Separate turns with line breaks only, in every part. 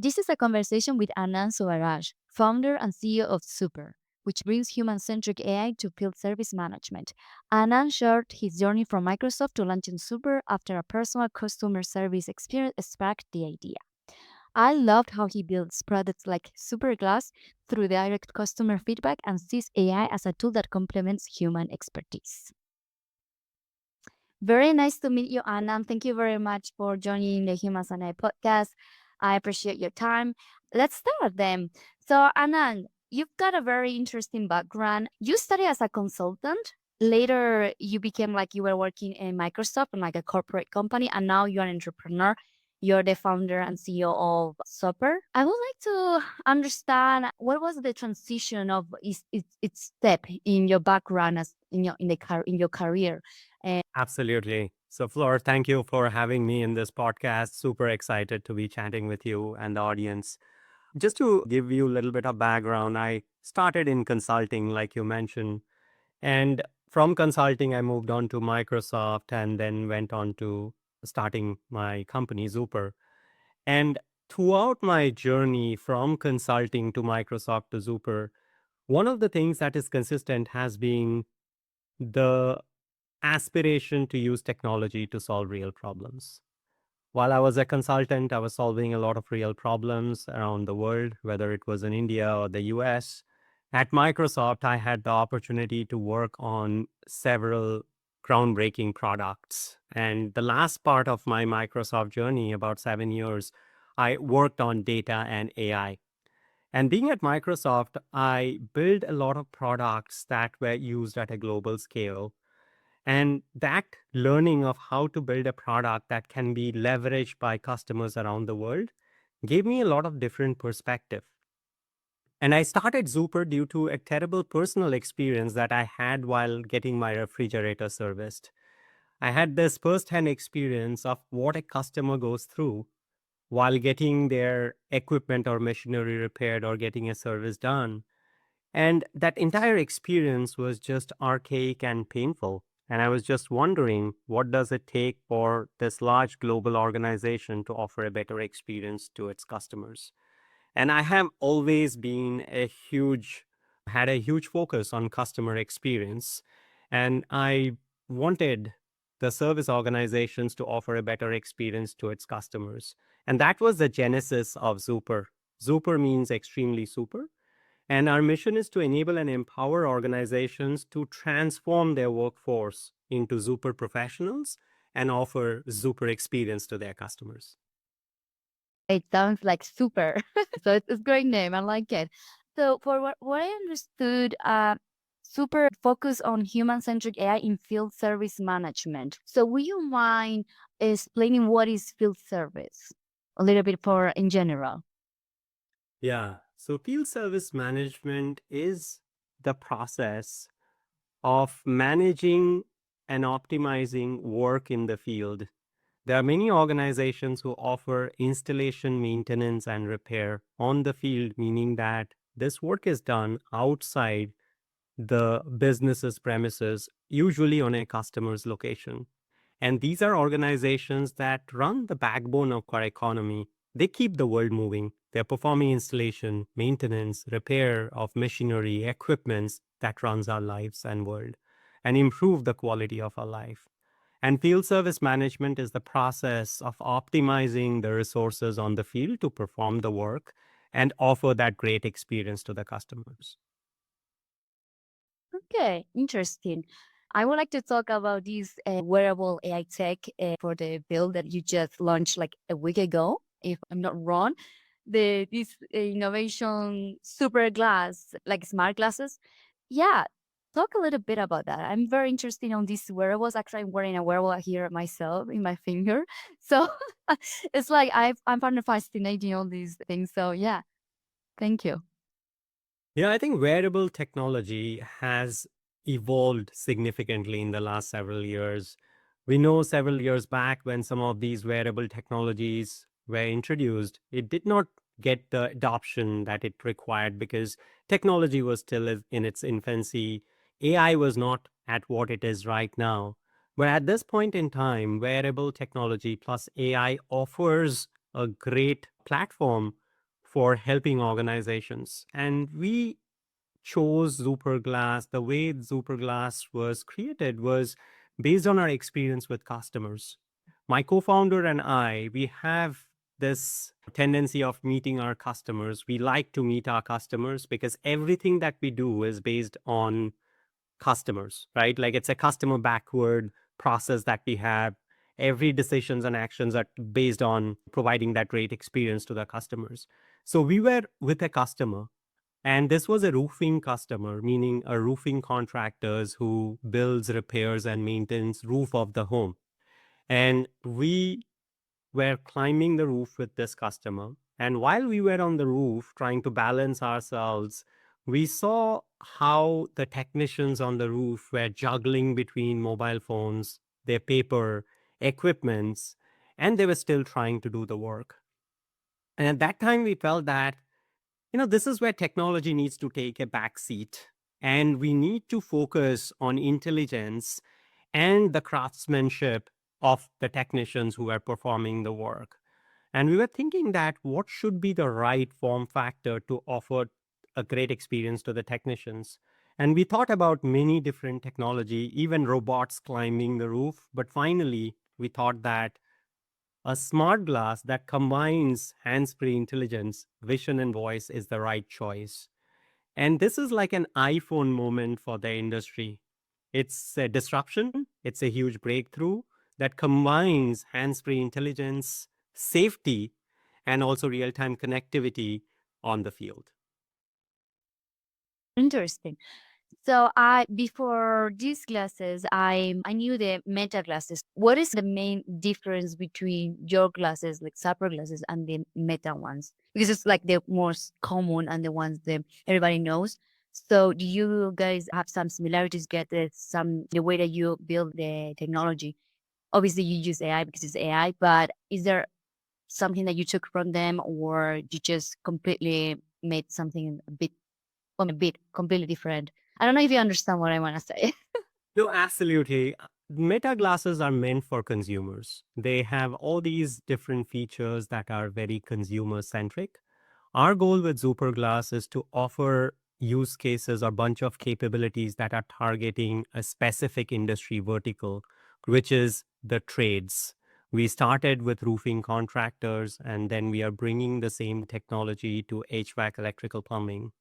This is a conversation with Anand Subbaraj, founder and CEO of Zuper, which brings human-centric AI to field service management. Anand shared his journey from Microsoft to launching Zuper after a personal customer service experience sparked the idea. I loved how he builds products like Superglass through direct customer feedback and sees AI as a tool that complements human expertise. Very nice to meet you, Anand. Thank you very much for joining the Humans and I podcast. I appreciate your time. Let's start then. So, Anand, you've got a very interesting background. You studied as a consultant. Later, you became like you were working in Microsoft and like a corporate company, and now you're an entrepreneur. You're the founder and CEO of Super. I would like to understand what was the transition of its step in your background as in your career.
Absolutely. So, Flor, thank you for having me in this podcast. Super excited to be chatting with you and the audience. Just to give you a little bit of background, I started in consulting, like you mentioned. And from consulting, I moved on to Microsoft and then went on to starting my company, Zuper. And throughout my journey from consulting to Microsoft to Zuper, one of the things that is consistent has been the aspiration to use technology to solve real problems. While I was a consultant, I was solving a lot of real problems around the world, whether it was in India or the US. At Microsoft, I had the opportunity to work on several groundbreaking products. And the last part of my Microsoft journey, about 7 years, I worked on data and AI. And being at Microsoft, I built a lot of products that were used at a global scale, and that learning of how to build a product that can be leveraged by customers around the world gave me a lot of different perspective. And I started Zuper due to a terrible personal experience that I had while getting my refrigerator serviced. I had this first-hand experience of what a customer goes through while getting their equipment or machinery repaired or getting a service done. And that entire experience was just archaic and painful. And I was just wondering, what does it take for this large global organization to offer a better experience to its customers? And I have always been had a huge focus on customer experience. And I wanted the service organizations to offer a better experience to its customers. And that was the genesis of Zuper. Zuper means extremely super. And our mission is to enable and empower organizations to transform their workforce into Zuper professionals and offer Zuper experience to their customers.
It sounds like super. So it's a great name. I like it. So for what I understood, super focus on human-centric AI in field service management. So would you mind explaining what is field service a little bit for in general?
Yeah. So field service management is the process of managing and optimizing work in the field. There are many organizations who offer installation, maintenance, and repair on the field, meaning that this work is done outside the business's premises, usually on a customer's location. And these are organizations that run the backbone of our economy. They keep the world moving. They're performing installation, maintenance, repair of machinery, equipments that runs our lives and world and improve the quality of our life. And field service management is the process of optimizing the resources on the field to perform the work and offer that great experience to the customers.
Okay, interesting. I would like to talk about this wearable AI tech for the bill that you just launched like a week ago, if I'm not wrong. This innovation super glass, like smart glasses. Yeah, talk a little bit about that. I'm very interested on these wearables. Actually, I'm wearing a wearable here myself in my finger, so it's like I'm kind of fascinating all these things. So yeah, thank you.
Yeah, I think wearable technology has evolved significantly in the last several years. We know several years back when some of these wearable technologies were introduced, it did not get the adoption that it required because technology was still in its infancy. AI was not at what it is right now. But at this point in time, wearable technology plus AI offers a great platform for helping organizations. And we chose Zuper Glass. The way Zuper Glass was created was based on our experience with customers. My co-founder and I, we have this tendency of meeting our customers. We like to meet our customers because everything that we do is based on customers, right? Like it's a customer backward process that we have. Every decisions and actions are based on providing that great experience to the customers. So we were with a customer, and this was a roofing customer, meaning a roofing contractors who builds, repairs, and maintains roof of the home. And we were climbing the roof with this customer. And while we were on the roof trying to balance ourselves, we saw how the technicians on the roof were juggling between mobile phones, their paper, equipments, and they were still trying to do the work. And at that time, we felt that, this is where technology needs to take a back seat. And we need to focus on intelligence and the craftsmanship of the technicians who are performing the work. And we were thinking that what should be the right form factor to offer a great experience to the technicians. And we thought about many different technology, even robots climbing the roof. But finally, we thought that a smart glass that combines hands-free intelligence, vision, and voice is the right choice. And this is like an iPhone moment for the industry. It's a disruption, it's a huge breakthrough that combines hands-free intelligence, safety, and also real-time connectivity on the field.
Interesting. So I before these glasses, I knew the Meta glasses. What is the main difference between your glasses, like Super glasses, and the Meta ones? Because it's like the most common and the ones that everybody knows. So do you guys have some similarities? Get some the way that you build the technology? Obviously, you use AI because it's AI, but is there something that you took from them, or you just completely made something a bit completely different? I don't know if you understand what I want to say.
No, absolutely. Meta glasses are meant for consumers. They have all these different features that are very consumer centric. Our goal with Zuper Glass is to offer use cases or bunch of capabilities that are targeting a specific industry vertical, which is the trades. We started with roofing contractors, and then we are bringing the same technology to HVAC, electrical plumbing.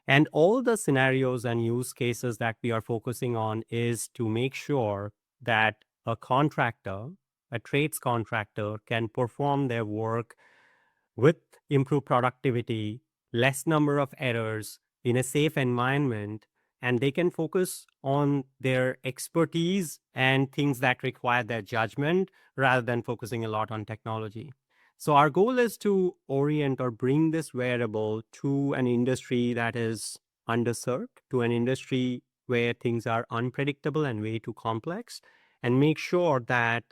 And all the scenarios and use cases that we are focusing on is to make sure that a contractor, a trades contractor, can perform their work with improved productivity, less number of errors in a safe environment, and they can focus on their expertise and things that require their judgment rather than focusing a lot on technology. So our goal is to orient or bring this wearable to an industry that is underserved, to an industry where things are unpredictable and way too complex, and make sure that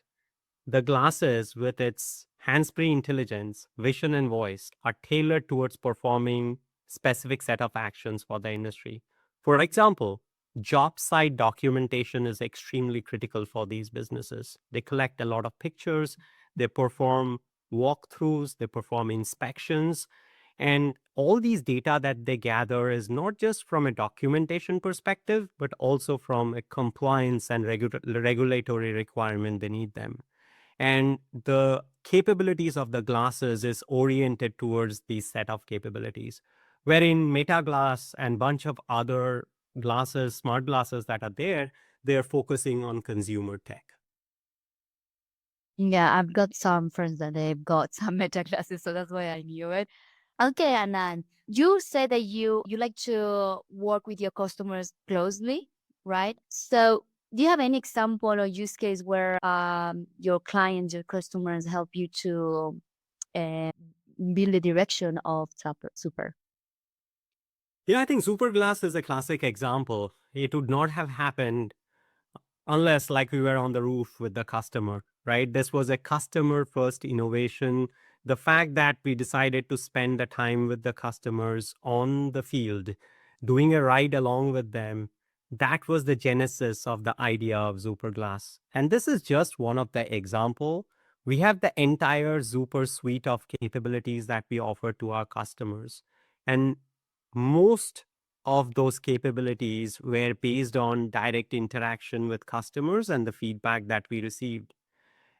the glasses, with its hands-free intelligence, vision, and voice, are tailored towards performing specific set of actions for the industry. For example, job site documentation is extremely critical for these businesses. They collect a lot of pictures, they perform walkthroughs, they perform inspections, and all these data that they gather is not just from a documentation perspective, but also from a compliance and regulatory requirement beneath them. And the capabilities of the glasses is oriented towards these set of capabilities, wherein Meta Glass and bunch of other glasses, smart glasses that are there, they're focusing on consumer tech.
Yeah, I've got some friends that they've got some Meta glasses, so that's why I knew it. Okay, Anand, you said that you like to work with your customers closely, right? So do you have any example or use case where your clients, your customers help you to uh, build the direction of Super?
Yeah, I think Super Glass is a classic example. It would not have happened unless like we were on the roof with the customer, right? This was a customer first innovation. The fact that we decided to spend the time with the customers on the field, doing a ride along with them, that was the genesis of the idea of Zuper Glass. And this is just one of the example. We have the entire Zuper suite of capabilities that we offer to our customers. And most of those capabilities were based on direct interaction with customers and the feedback that we received.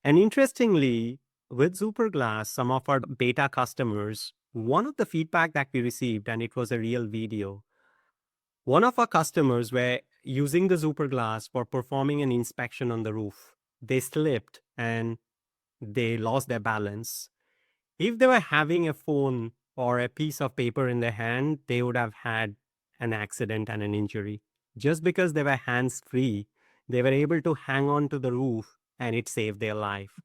And interestingly, with Superglass, some of our beta customers, one of the feedback that we received, and it was a real video, one of our customers were using the Superglass for performing an inspection on the roof. They slipped and they lost their balance. If they were having a phone or a piece of paper in their hand, they would have had an accident and an injury. Just because they were hands free, they were able to hang on to the roof and it saved their life.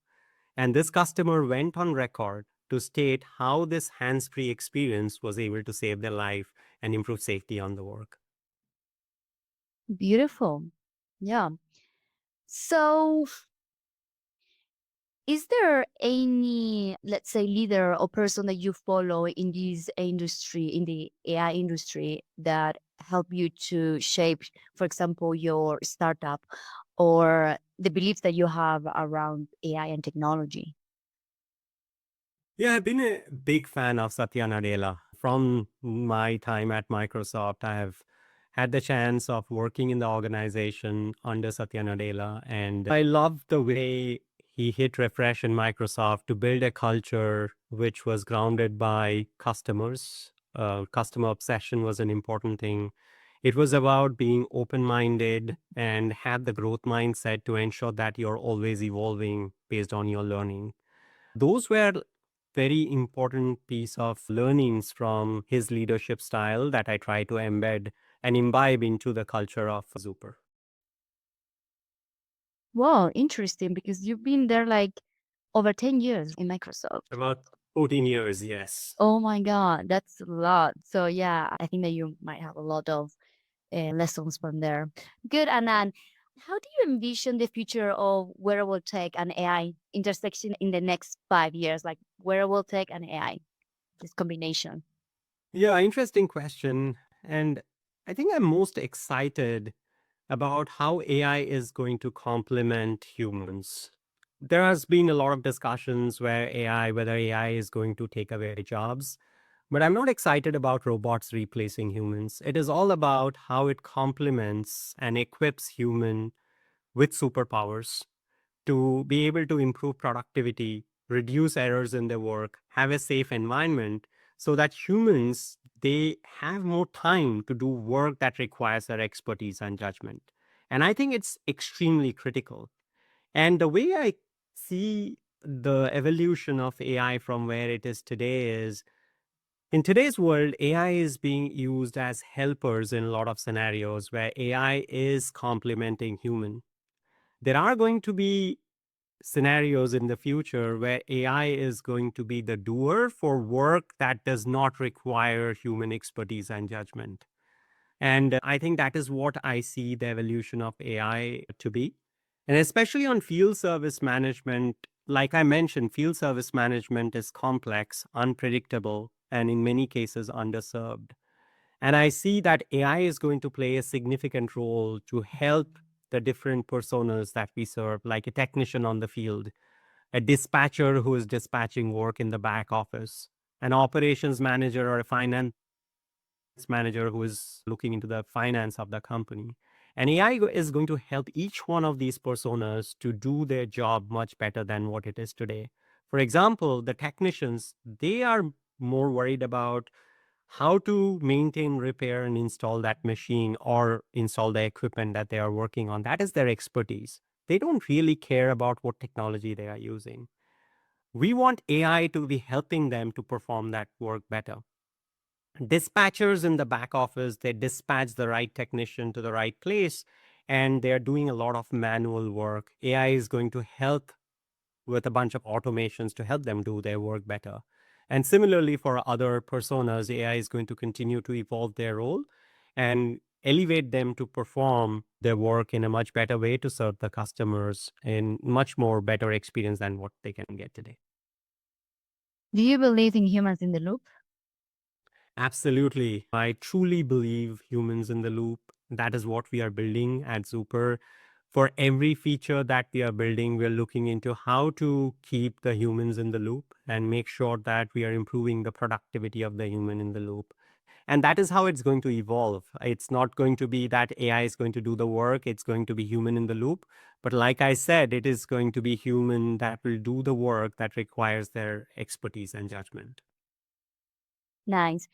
And this customer went on record to state how this hands free experience was able to save their life and improve safety on the work.
Beautiful. Yeah. So, is there any, let's say, leader or person that you follow in this industry, in the AI industry, that help you to shape, for example, your startup or the beliefs that you have around AI and technology?
Yeah, I've been a big fan of Satya Nadella. From my time at Microsoft, I have had the chance of working in the organization under Satya Nadella. And I love the way he hit refresh in Microsoft to build a culture which was grounded by customers. Customer obsession was an important thing. It was about being open minded and have the growth mindset to ensure that you're always evolving based on your learning. Those were very important piece of learnings from his leadership style that I try to embed and imbibe into the culture of Zuper.
Wow, interesting, because you've been there like over 10 years in Microsoft.
About 14 years, yes.
Oh my God, that's a lot. So yeah, I think that you might have a lot of lessons from there. Good, Anand. How do you envision the future of wearable tech and AI intersection in the next 5 years? Like wearable tech and AI, this combination.
Yeah, interesting question. And I think I'm most excited about how AI is going to complement humans. There has been a lot of discussions whether AI is going to take away jobs, but I'm not excited about robots replacing humans. It is all about how it complements and equips human with superpowers to be able to improve productivity, reduce errors in their work, have a safe environment so that humans they have more time to do work that requires their expertise and judgment. And I think it's extremely critical. And the way I see the evolution of AI from where it is today is in today's world, AI is being used as helpers in a lot of scenarios where AI is complementing human. There are going to be scenarios in the future where AI is going to be the doer for work that does not require human expertise and judgment. And I think that is what I see the evolution of AI to be. And especially on field service management, like I mentioned, field service management is complex, unpredictable, and in many cases underserved. And I see that AI is going to play a significant role to help the different personas that we serve, like a technician on the field, a dispatcher who is dispatching work in the back office, an operations manager or a finance manager who is looking into the finance of the company. And is going to help each one of these personas to do their job much better than what it is today. For example, the technicians, they are more worried about how to maintain, repair, and install that machine or install the equipment that they are working on. That is their expertise. They don't really care about what technology they are using. We want AI to be helping them to perform that work better. Dispatchers in the back office, they dispatch the right technician to the right place, and they're doing a lot of manual work. AI is going to help with a bunch of automations to help them do their work better. And similarly, for other personas, AI is going to continue to evolve their role and elevate them to perform their work in a much better way to serve the customers in much more better experience than what they can get today.
Do you believe in humans in the loop?
Absolutely. I truly believe humans in the loop. That is what we are building at Zuper. For every feature that we are building, we're looking into how to keep the humans in the loop and make sure that we are improving the productivity of the human in the loop. And that is how it's going to evolve. It's not going to be that AI is going to do the work, it's going to be human in the loop. But like I said, it is going to be human that will do the work that requires their expertise and judgment.
Nice.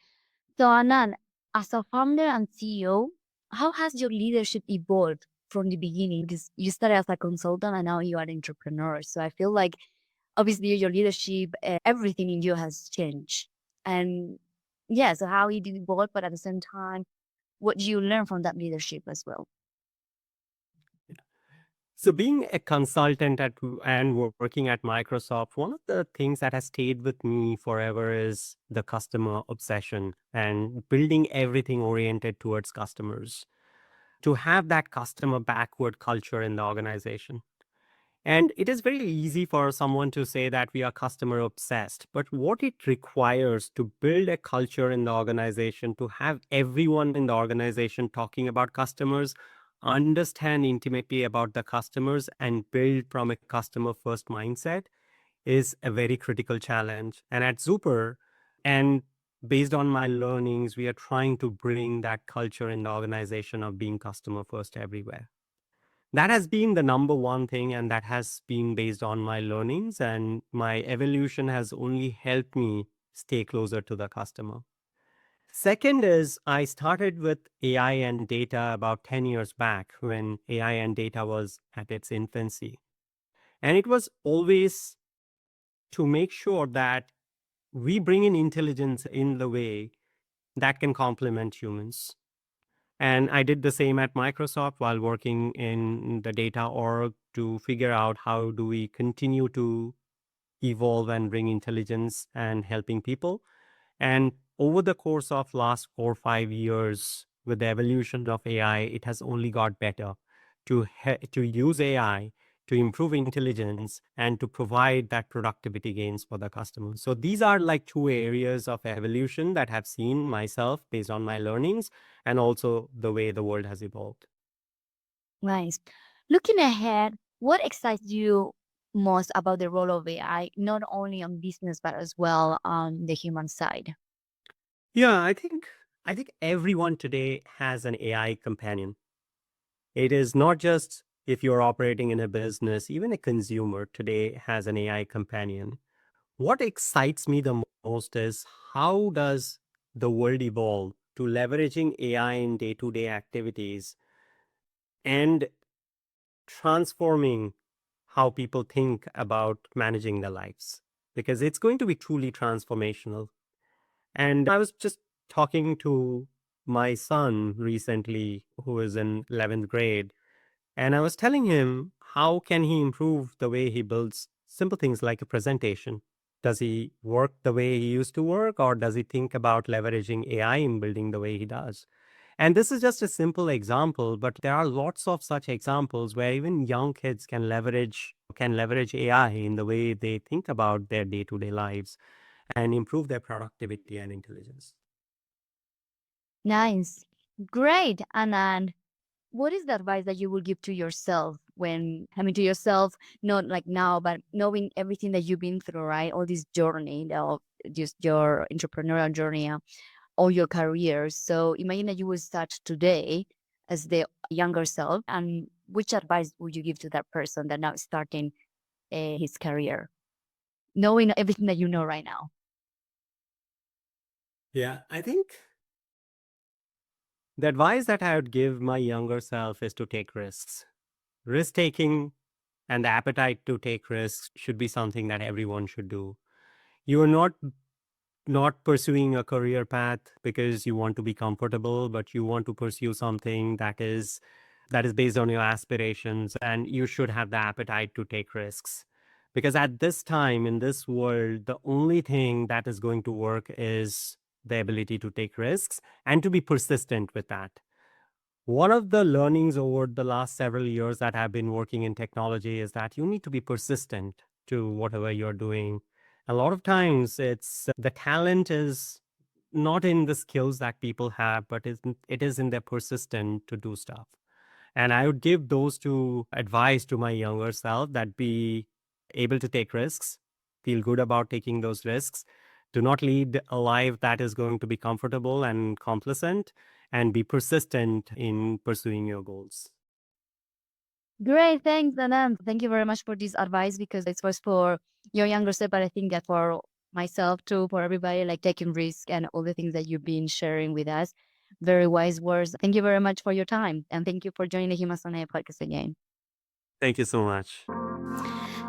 So, Anand, as a founder and CEO, how has your leadership evolved from the beginning? Because you started as a consultant and now you are an entrepreneur. So I feel like obviously your leadership, everything in you has changed. And yeah, so how it evolved, but at the same time, what do you learn from that leadership as well?
So, being a consultant and working at Microsoft, one of the things that has stayed with me forever is the customer obsession and building everything oriented towards customers. To have that customer backward culture in the organization. And it is very easy for someone to say that we are customer obsessed, but what it requires to build a culture in the organization, to have everyone in the organization talking about customers, understand intimately about the customers, and build from a customer first mindset is a very critical challenge. And at Zuper, and based on my learnings, we are trying to bring that culture in the organization of being customer first everywhere. That has been the number one thing, and that has been based on my learnings, and my evolution has only helped me stay closer to the customer. Second is I started with AI and data about 10 years back when AI and data was at its infancy. And it was always to make sure that we bring in intelligence in the way that can complement humans. And I did the same at Microsoft while working in the data org to figure out how do we continue to evolve and bring intelligence and helping people. And over the course of last 4 or 5 years, with the evolution of AI, it has only got better to use AI to improve intelligence and to provide that productivity gains for the customers. So these are like two areas of evolution that I've seen myself based on my learnings and also the way the world has evolved.
Nice. Looking ahead, what excites you most about the role of AI, not only on business, but as well on the human side?
Yeah, I think everyone today has an AI companion. It is not just if you're operating in a business, even a consumer today has an AI companion. What excites me the most is how does the world evolve to leveraging AI in day-to-day activities and transforming how people think about managing their lives, because it's going to be truly transformational. And I was just talking to my son recently, who is in 11th grade, and I was telling him how can he improve the way he builds simple things like a presentation. Does he work the way he used to work, or does he think about leveraging AI in building the way he does? And this is just a simple example, but there are lots of such examples where even young kids can leverage AI in the way they think about their day-to-day lives and improve their productivity and intelligence.
Nice. Great. And what is the advice that you will give to yourself when, I mean, to yourself, not like now, but knowing everything that you've been through, right? All this journey of just your entrepreneurial journey, all your career. So imagine that you will start today as the younger self. And which advice would you give to that person that now is starting his career, knowing everything that you know right now?
Yeah, I think the advice that I would give my younger self is to take risks. Risk taking and the appetite to take risks should be something that everyone should do. You are not pursuing a career path because you want to be comfortable, but you want to pursue something that is based on your aspirations, and you should have the appetite to take risks. Because at this time in this world, the only thing that is going to work is the ability to take risks and to be persistent with that. One of the learnings over the last several years that I've been working in technology is that you need to be persistent to whatever you're doing. A lot of times it's the talent is not in the skills that people have, but it is in their persistent to do stuff. And I would give those two advice to my younger self, that be able to take risks, feel good about taking those risks. Do not lead a life that is going to be comfortable and complacent, and be persistent in pursuing your goals.
Great, thanks, Anand. Thank you very much for this advice because it was for your younger self, but I think that for myself too, for everybody, like taking risk and all the things that you've been sharing with us. Very wise words. Thank you very much for your time. And thank you for joining the Humans on Air podcast again.
Thank you so much.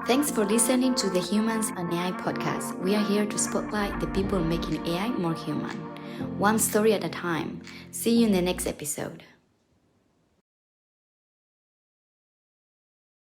Thanks for listening to the Humans and AI podcast. We are here to spotlight the people making AI more human. One story at a time. See you in the next episode.